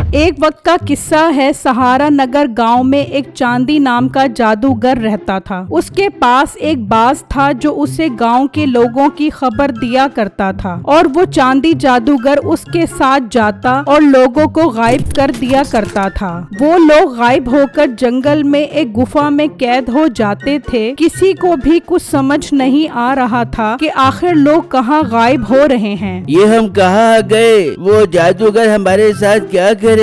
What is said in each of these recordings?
एक वक्त का किस्सा है। सहारा नगर गांव में एक चांदी नाम का जादूगर रहता था। उसके पास एक बाज था जो उसे गांव के लोगों की खबर दिया करता था और वो चांदी जादूगर उसके साथ जाता और लोगों को गायब कर दिया करता था। वो लोग गायब होकर जंगल में एक गुफा में कैद हो जाते थे। किसी को भी कुछ समझ नहीं आ रहा था कि आखिर लोग कहाँ गायब हो रहे हैं। ये हम कहाँ गए? वो जादूगर हमारे साथ क्या करेगा?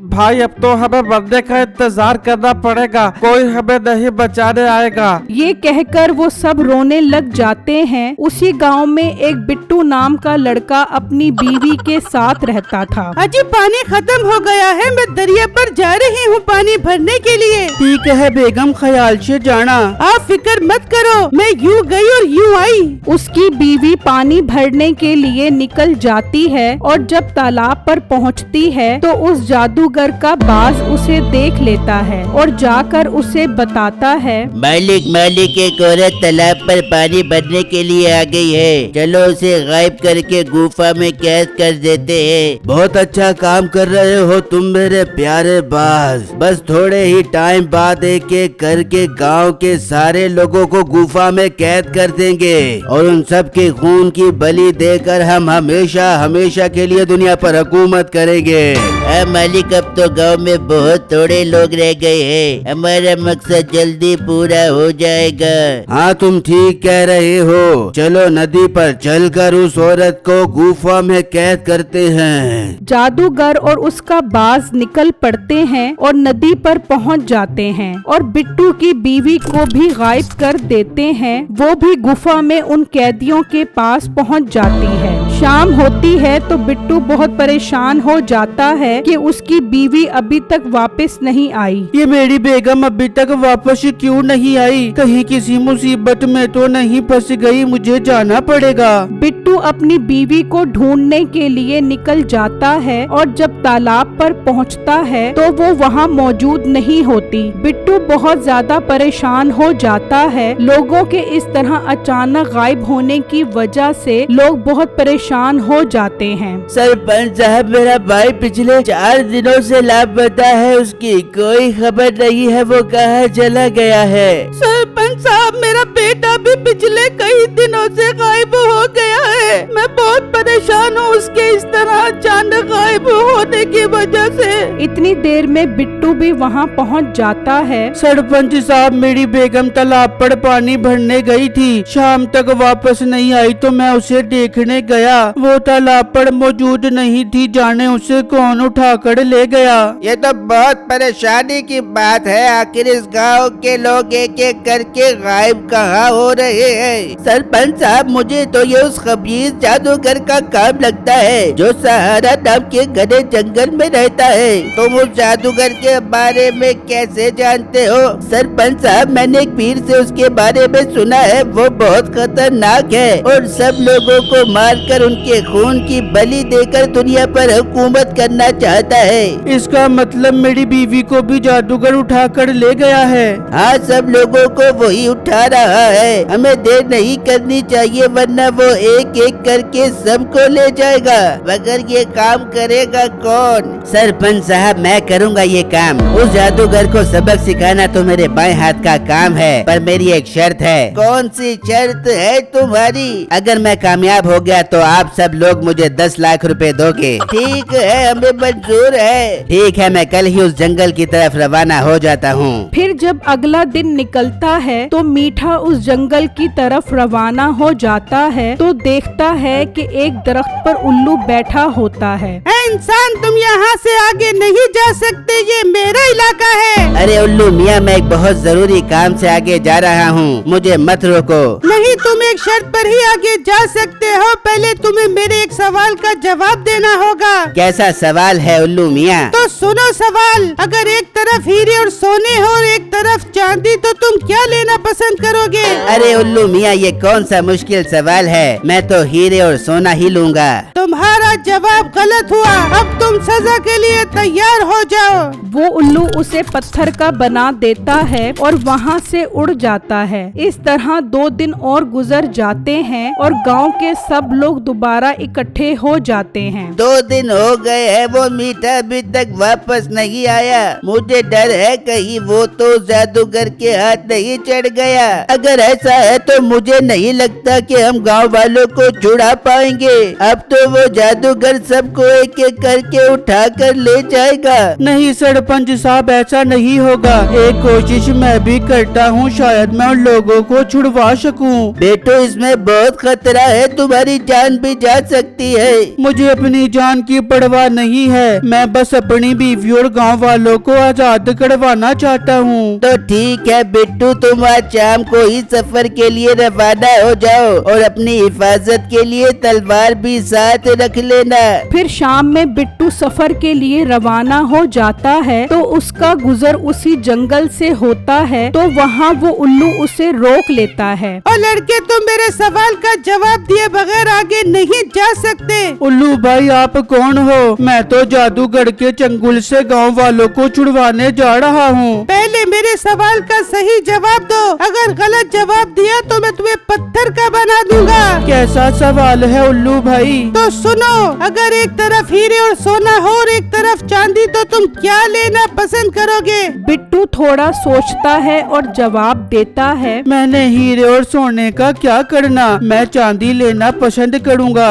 भाई अब तो हमें मरने का इंतजार करना पड़ेगा, कोई हमें नहीं बचाने आएगा। ये कहकर वो सब रोने लग जाते हैं। उसी गांव में एक बिट्टू नाम का लड़का अपनी बीवी के साथ रहता था। अजी पानी खत्म हो गया है, मैं दरिया पर जा रही हूँ पानी भरने के लिए। ठीक है बेगम, ख्याल से जाना। आप फिक्र मत करो, मैं यूँ गई और यूँ आई। उसकी बीवी पानी भरने के लिए निकल जाती है और जब तालाब पर पहुंचती है तो उस जादूगर का बाज उसे देख लेता है और जाकर उसे बताता है, मालिक एक औरत तालाब पर पानी भरने के लिए आ गई है, चलो उसे गायब करके गुफा में कैद कर देते हैं। बहुत अच्छा काम कर रहे हो तुम मेरे प्यारे बाज। बस थोड़े ही टाइम बाद एक एक करके गांव के सारे लोगों को गुफा में कैद कर देंगे और उन सब के खून की बलि देकर हम हमेशा के लिए दुनिया पर हुकूमत करेंगे। मालिक अब तो गांव में बहुत थोड़े लोग रह गए हैं, हमारा मकसद जल्दी पूरा हो जाएगा। हाँ तुम ठीक कह रहे हो, चलो नदी पर चलकर उस औरत को गुफा में कैद करते हैं। जादूगर और उसका बाज निकल पड़ते हैं और नदी पर पहुंच जाते हैं और बिट्टू की बीवी को भी गायब कर देते हैं। वो भी गुफा में उन कैदियों के पास पहुंच जाती है। शाम होती है तो बिट्टू बहुत परेशान हो जाता है कि उसकी बीवी अभी तक वापस नहीं आई। ये मेरी बेगम अभी तक वापस क्यों नहीं आई? कहीं किसी मुसीबत में तो नहीं फंस गई? मुझे जाना पड़ेगा। बिट्टू अपनी बीवी को ढूंढने के लिए निकल जाता है और जब तालाब पर पहुंचता है तो वो वहां मौजूद नहीं होती। बिट्टू बहुत ज्यादा परेशान हो जाता है। लोगों के इस तरह अचानक गायब होने की वजह से लोग बहुत परेशान हो जाते हैं। सरपंच साहब, मेरा भाई पिछले 4 दिनों से लापता है, उसकी कोई खबर नहीं है, वो कहाँ चला गया है? सरपंच साहब, मेरा बेटा भी पिछले कई दिनों से गायब हो गया है। मैं बहुत परेशान हूँ उसके इस तरह अचानक गायब होने की वजह से। इतनी देर में बिट्टू भी वहाँ पहुँच जाता है। सरपंच साहब, मेरी बेगम तालाब पर पानी भरने गई थी, शाम तक वापस नहीं आई तो मैं उसे देखने गया, वो तालाब पर मौजूद नहीं थी, जाने उसे कौन उठाकर ले गया। ये तो बहुत परेशानी की बात है, आखिर इस गांव के लोग एक एक करके गायब कहाँ हो रहे हैं? सरपंच साहब, मुझे तो ये उस खबीर जादूगर का काम लगता है जो सहारा नाम के घने जंगल में रहता है। तुम उस जादूगर के बारे में कैसे जानते हो? सरपंच साहब, मैंने एक पीर से उसके बारे में सुना है, वो बहुत खतरनाक है और सब लोगों को मारकर उनके खून की बलि देकर दुनिया पर हुकूमत करना चाहता है। इसका मतलब मेरी बीवी को भी जादूगर उठाकर ले गया है? हाँ, सब लोगों को वही उठा रहा है। हमें देर नहीं करनी चाहिए वरना वो एक एक करके सबको ले जाएगा। मगर ये काम करेगा कौन? सरपंच साहब, मैं करूँगा ये काम। उस जादूगर को सबक सिखाना तो मेरे बाएं हाथ का काम है, पर मेरी एक शर्त है। कौन सी शर्त है तुम्हारी? अगर मैं कामयाब हो गया तो आप सब लोग मुझे 10 लाख रुपए दोगे। ठीक है, हमें मंजूर है। ठीक है, मैं कल ही उस जंगल की तरफ रवाना हो जाता हूँ। फिर जब अगला दिन निकलता है तो मीठा उस जंगल की तरफ रवाना हो जाता है तो देखता है कि एक दरख्त पर उल्लू बैठा होता है। इंसान, तुम यहाँ से आगे नहीं जा सकते, ये मेरा इलाका है। अरे उल्लू मियाँ, मैं एक बहुत जरूरी काम से आगे जा रहा हूँ, मुझे मत रोको। नहीं, तुम एक शर्त पर ही आगे जा सकते हो, पहले तुम्हें मेरे एक सवाल का जवाब देना होगा। कैसा सवाल है उल्लू मियाँ? तो सुनो सवाल, अगर एक तरफ हीरे और सोने हो और एक तरफ चांदी तो तुम क्या लेना पसंद करोगे? अरे उल्लू मियाँ, ये कौन सा मुश्किल सवाल है, मैं तो हीरे और सोना ही लूँगा। तुम्हारा जवाब गलत हुआ, अब तुम सजा के लिए तैयार हो जाओ। वो उल्लू उसे पत्थर का बना देता है और वहाँ से उड़ जाता है। इस तरह 2 दिन और गुजर जाते हैं और गांव के सब लोग दोबारा इकट्ठे हो जाते हैं। 2 दिन हो गए हैं, वो मीठा अभी तक वापस नहीं आया। मुझे डर है कहीं वो तो जादूगर के हाथ नहीं चढ़ गया। अगर ऐसा है तो मुझे नहीं लगता कि हम गांव वालों को छुड़ा पाएंगे। अब तो वो जादूगर सबको एक एक करके उठा कर ले जाएगा। नहीं सरपंच साहब, ऐसा नहीं होगा। एक कोशिश मैं भी करता हूँ, शायद मैं उन लोगों को छुड़वा सकूं। बेटो इसमें बहुत खतरा है, तुम्हारी जान भी जा सकती है। मुझे अपनी जान की परवाह नहीं है, मैं बस अपनी बीवी और गांव वालों को आजाद करवाना चाहता हूँ। तो ठीक है बिट्टू, तुम आज शाम को ही सफर के लिए रवाना हो जाओ और अपनी हिफाजत के लिए तलवार भी साथ रख लेना। फिर शाम में बिट्टू सफर के लिए रवाना हो जाता है तो उसका गुजर उसी जंगल से होता है। तो वहाँ वो उल्लू उसे रोक लेता है। और लड़के, तुम मेरे सवाल का जवाब दिए बगैर आगे नहीं जा सकते। उल्लू भाई आप कौन हो? मैं तो जादूगर के चंगुल से गांव वालों को छुड़वाने जा रहा हूँ। पहले मेरे सवाल का सही जवाब दो, अगर गलत जवाब दिया तो मैं तुम्हें पत्थर का बना दूंगा। कैसा सवाल है उल्लू भाई? तो सुनो, अगर एक तरफ हीरे और सोना हो और एक तरफ चांदी तो तुम क्या लेना पसंद करोगे? बिट्टू थोड़ा सोचता है और जवाब देता है, मैंने हीरे और सोने का क्या करना, मैं चांदी लेना पसंद करूँगा।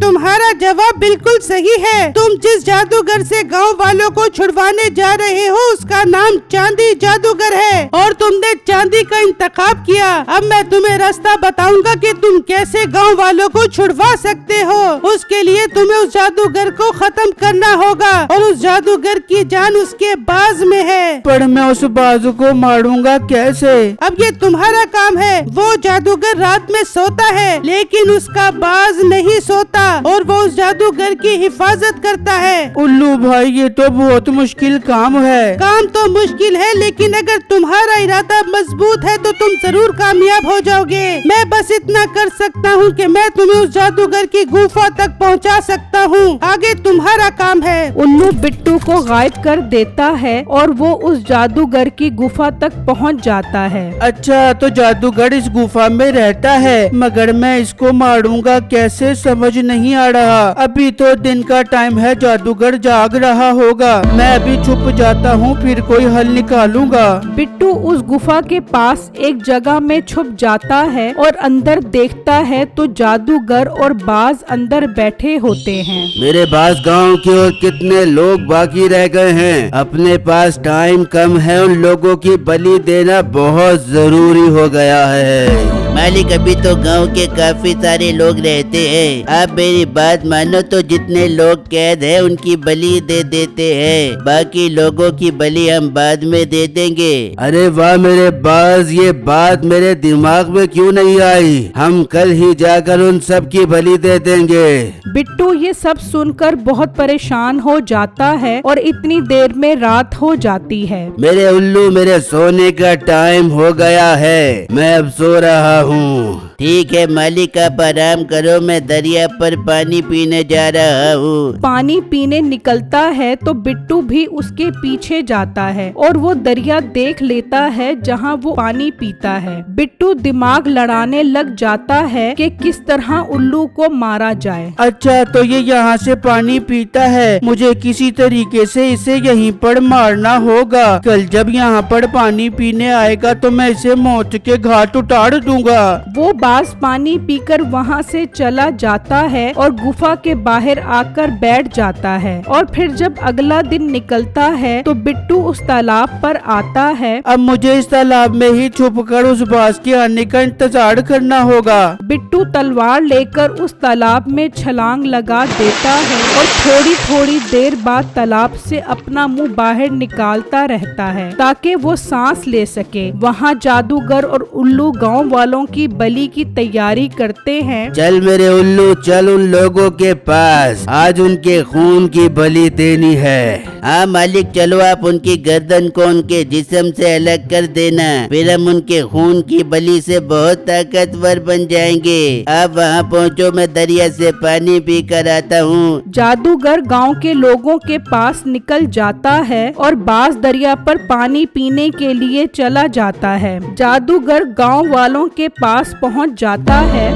तुम्हारा जवाब बिल्कुल सही है। तुम जिस जादूगर से गांव वालों को छुड़वाने जा रहे हो उसका नाम चांदी जादूगर है और तुमने चांदी का इंतखाब किया। अब मैं तुम्हें रास्ता बताऊंगा कि तुम कैसे गांव वालों को छुड़वा सकते हो। उसके लिए तुम्हें उस जादूगर को खत्म करना होगा और उस जादूगर की जान उसके बाज में है। पर मैं उस बाजू को मारूंगा कैसे? अब ये तुम्हारा काम है। वो जादूगर रात में सोता है लेकिन उसका बाज नहीं सोता और वो उस जादूगर की हिफाजत करता है। उल्लू भाई ये तो बहुत मुश्किल काम है। काम तो मुश्किल है लेकिन अगर तुम्हारा इरादा मजबूत है तो तुम जरूर कामयाब हो जाओगे। मैं बस इतना कर सकता हूँ कि मैं तुम्हें उस जादूगर की गुफा तक पहुँचा सकता हूँ। आगे तुम्हारा काम है। उल्लू बिट्टू को गायब कर देता है और वो उस जादूगर की गुफा तक पहुंच जाता है। अच्छा, तो जादूगर इस गुफा में रहता है, मगर मैं इसको मारूंगा कैसे समझ नहीं आ रहा। अभी तो दिन का टाइम है, जादूगर जाग रहा होगा। मैं अभी छुप जाता हूँ, फिर कोई हल निकालूंगा। बिट्टू उस गुफा के पास एक जगह में छुप जाता है और अंदर देखता है तो जादूगर और बाज अंदर बैठे होते हैं। मेरे पास गांव की और कितने लोग बाकी रह गए हैं। अपने पास टाइम कम है, उन लोगों की बलि देना बहुत जरूरी हो गया है। मालिक, अभी तो गांव के काफी सारे लोग रहते हैं। आप मेरी बात मानो तो जितने लोग कैद हैं उनकी बलि दे देते हैं, बाकी लोगों की बलि हम बाद में दे देंगे। अरे वाह मेरे बाज, ये बात मेरे दिमाग में क्यों नहीं आई? हम कल ही जाकर उन सब की बलि दे देंगे। बिट्टू ये सब सुनकर बहुत परेशान हो जाता है और इतनी देर में रात हो जाती है। मेरे उल्लू, मेरे सोने का टाइम हो गया है, मैं अब सो रहा हूँ। ठीक है मालिक, आप आराम करो, मैं दरिया पर पानी पीने जा रहा हूँ। पानी पीने निकलता है तो बिट्टू भी उसके पीछे जाता है और वो दरिया देख लेता है जहाँ वो पानी पीता है। बिट्टू दिमाग लड़ाने लग जाता है कि किस तरह उल्लू को मारा जाए। अच्छा, तो ये यहाँ से पानी पीता है, मुझे किसी तरीके से इसे यहीं पर मारना होगा। कल जब यहाँ पर पानी पीने आएगा तो मैं इसे मौत के घाट उतार दूंगा। वो बाज पानी पीकर वहाँ से चला जाता है और गुफा के बाहर आकर बैठ जाता है। और फिर जब अगला दिन निकलता है तो बिट्टू उस तालाब पर आता है। अब मुझे इस तालाब में ही छुपकर उस बाज के आने का इंतजार करना होगा। बिट्टू तलवार लेकर उस तालाब में छलांग लगा देता है और थोड़ी थोड़ी देर बाद तालाब से अपना मुंह बाहर निकालता रहता है ताकि वो सांस ले सके। वहाँ जादूगर और उल्लू गांव वालों की बलि की की तैयारी करते हैं। चल मेरे उल्लू, चल उन लोगों के पास, आज उनके खून की बलि देनी है। हाँ मालिक, चलो आप उनकी गर्दन को उनके जिस्म से अलग कर देना, फिर हम उनके खून की बलि से बहुत ताकतवर बन जाएंगे। आप वहाँ पहुँचो, मैं दरिया से पानी पी कर आता हूँ। जादूगर गांव के लोगों के पास निकल जाता है और बांस दरिया पर पानी पीने के लिए चला जाता है। जादूगर गांव वालों के पास पहुंच जाता है।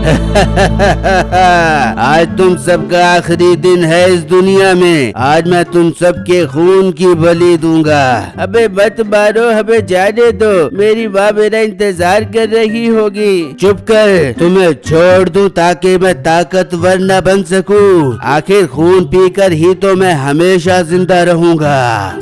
आज तुम सबका आखिरी दिन है इस दुनिया में, आज मैं तुम सबके खून की बलि दूंगा। अबे मत मारो, हमें जाने दो, मेरी माँ मेरा इंतजार कर रही होगी। चुप कर, तुम्हें छोड़ दूं ताकि मैं ताकतवर न बन सकूं। आखिर खून पीकर ही तो मैं हमेशा जिंदा रहूंगा।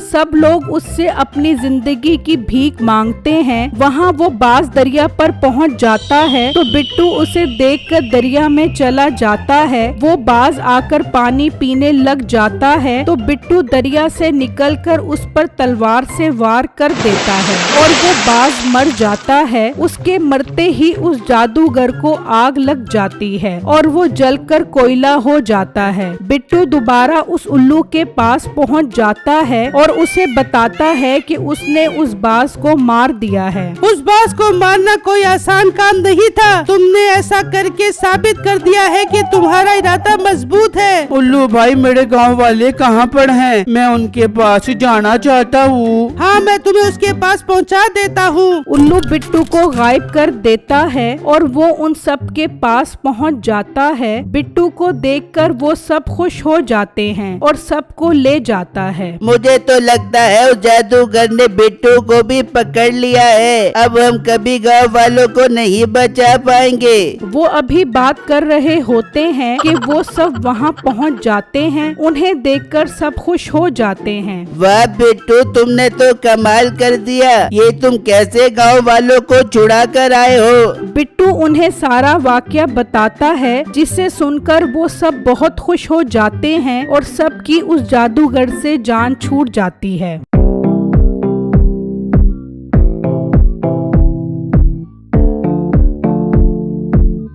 सब लोग उससे अपनी जिंदगी की भीख मांगते हैं। वहाँ वो बांस दरिया पर पहुँच जाता है तो बिट्टू उसे देखकर दरिया में चला जाता है। वो बाज आकर पानी पीने लग जाता है तो बिट्टू दरिया से निकलकर उस पर तलवार से वार कर देता है और वो बाज मर जाता है। उसके मरते ही उस जादूगर को आग लग जाती है और वो जलकर कोयला हो जाता है। बिट्टू दोबारा उस उल्लू के पास पहुंच जाता है और उसे बताता है कि उसने उस बाज को मार दिया है। उस बाज को मारना कोई आसान काम नहीं था। तुमने ऐसा करके साबित कर दिया है कि तुम्हारा इरादा मजबूत है। उल्लू भाई, मेरे गांव वाले कहाँ पर हैं? मैं उनके पास जाना चाहता हूँ। हाँ, मैं तुम्हें उसके पास पहुँचा देता हूँ। उल्लू बिट्टू को गायब कर देता है और वो उन सब के पास पहुंच जाता है। बिट्टू को देखकर वो सब खुश हो जाते हैं और सबको ले जाता है। मुझे तो लगता है उस जादूगर ने बिट्टू को भी पकड़ लिया है। अब हम कभी गांव वालों को नहीं बचा पाएंगे। वो अभी बात कर रहे होते हैं कि वो सब वहाँ पहुँच जाते हैं। उन्हें देखकर सब खुश हो जाते हैं। वाह बिट्टू, तुमने तो कमाल कर दिया। ये तुम कैसे गांव वालों को छुड़ा कर आए हो? बिट्टू उन्हें सारा वाकया बताता है, जिसे सुनकर वो सब बहुत खुश हो जाते हैं और सबकी उस जादूगर से जान छूट जाती है।